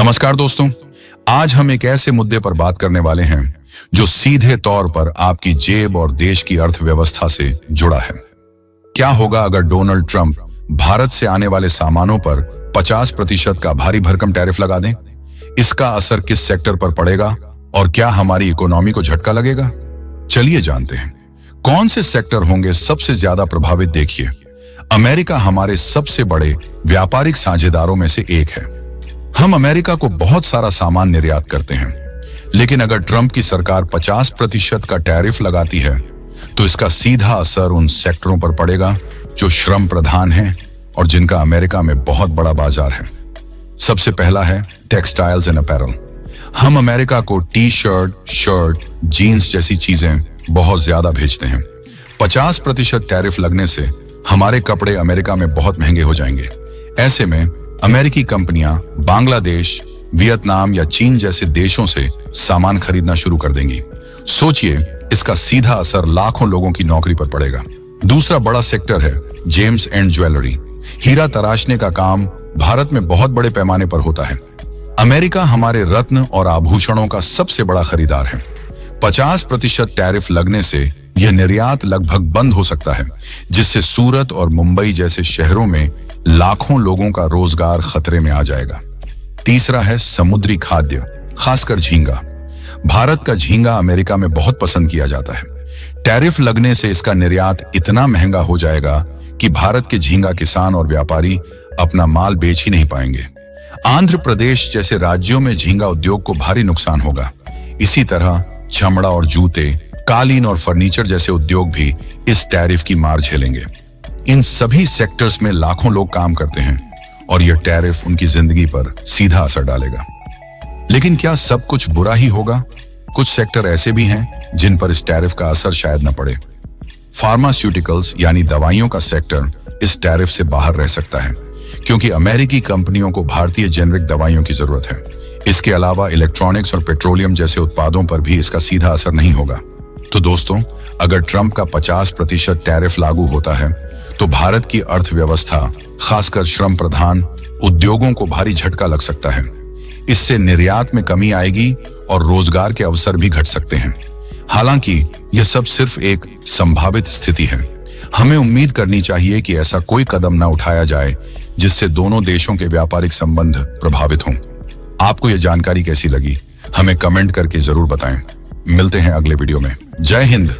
नमस्कार दोस्तों, आज हम एक ऐसे मुद्दे पर बात करने वाले हैं जो सीधे तौर पर आपकी जेब और देश की अर्थव्यवस्था से जुड़ा है। क्या होगा अगर डोनाल्ड ट्रंप भारत से आने वाले सामानों पर 50% का भारी भरकम टैरिफ लगा दें? इसका असर किस सेक्टर पर पड़ेगा और क्या हमारी इकोनॉमी को झटका लगेगा? चलिए जानते हैं कौन से सेक्टर होंगे सबसे ज्यादा प्रभावित। देखिए, अमेरिका हमारे सबसे बड़े व्यापारिक साझेदारों में से एक है। हम अमेरिका को बहुत सारा सामान निर्यात करते हैं, लेकिन अगर ट्रंप की सरकार 50% का टैरिफ लगाती है तो इसका सीधा असर उन सेक्टरों पर पड़ेगा जो श्रम प्रधान हैं और जिनका अमेरिका में बहुत बड़ा बाजार है। सबसे पहला है टेक्सटाइल्स एंड अपैरल। हम अमेरिका को टी शर्ट, शर्ट, जीन्स जैसी चीजें बहुत ज्यादा भेजते हैं। 50% टैरिफ लगने से हमारे कपड़े अमेरिका में बहुत महंगे हो जाएंगे। ऐसे में अमेरिकी कंपनियां बांग्लादेश, वियतनाम या चीन जैसे देशों से सामान खरीदना शुरू कर देंगी। सोचिए, इसका सीधा असर लाखों लोगों की नौकरी पर पड़ेगा। दूसरा बड़ा सेक्टर है जेम्स एंड ज्वेलरी। हीरा तराशने का काम भारत में बहुत बड़े पैमाने पर होता है। अमेरिका हमारे रत्न और आभूषणों का सबसे बड़ा खरीदार है। 50% टैरिफ लगने से यह निर्यात लगभग बंद हो सकता है, जिससे सूरत और मुंबई जैसे शहरों में लाखों लोगों का रोजगार खतरे में आ जाएगा। तीसरा है समुद्री खाद्य, खासकर झींगा। भारत का झींगा अमेरिका में बहुत पसंद किया जाता है। टैरिफ लगने से इसका निर्यात इतना महंगा हो जाएगा कि भारत के झींगा किसान और व्यापारी अपना माल बेच ही नहीं पाएंगे। आंध्र प्रदेश जैसे राज्यों में झींगा उद्योग को भारी नुकसान होगा। इसी तरह चमड़ा और जूते, कालीन और फर्नीचर जैसे उद्योग भी इस टैरिफ की मार झेलेंगे। इन सभी सेक्टर्स में लाखों लोग काम करते हैं और यह टैरिफ उनकी जिंदगी पर सीधा असर डालेगा। लेकिन क्या सब कुछ बुरा ही होगा? कुछ सेक्टर ऐसे भी हैं जिन पर इस टैरिफ का असर शायद न पड़े। फार्मास्यूटिकल्स यानी दवाइयों का सेक्टर इस टैरिफ से बाहर रह सकता है, क्योंकि अमेरिकी कंपनियों को भारतीय जेनरिक दवाइयों की जरूरत है। इसके अलावा इलेक्ट्रॉनिक्स और पेट्रोलियम जैसे उत्पादों पर भी इसका सीधा असर नहीं होगा। तो दोस्तों, अगर ट्रंप का 50% टैरिफ लागू होता है तो भारत की अर्थव्यवस्था, खासकर श्रम प्रधान उद्योगों को भारी झटका लग सकता है। इससे निर्यात में कमी आएगी और रोजगार के अवसर भी घट सकते हैं। हालांकि यह सब सिर्फ एक संभावित स्थिति है। हमें उम्मीद करनी चाहिए कि ऐसा कोई कदम न उठाया जाए जिससे दोनों देशों के व्यापारिक संबंध प्रभावित हों। आपको यह जानकारी कैसी लगी, हमें कमेंट करके जरूर बताएं। मिलते हैं अगले वीडियो में। जय हिंद।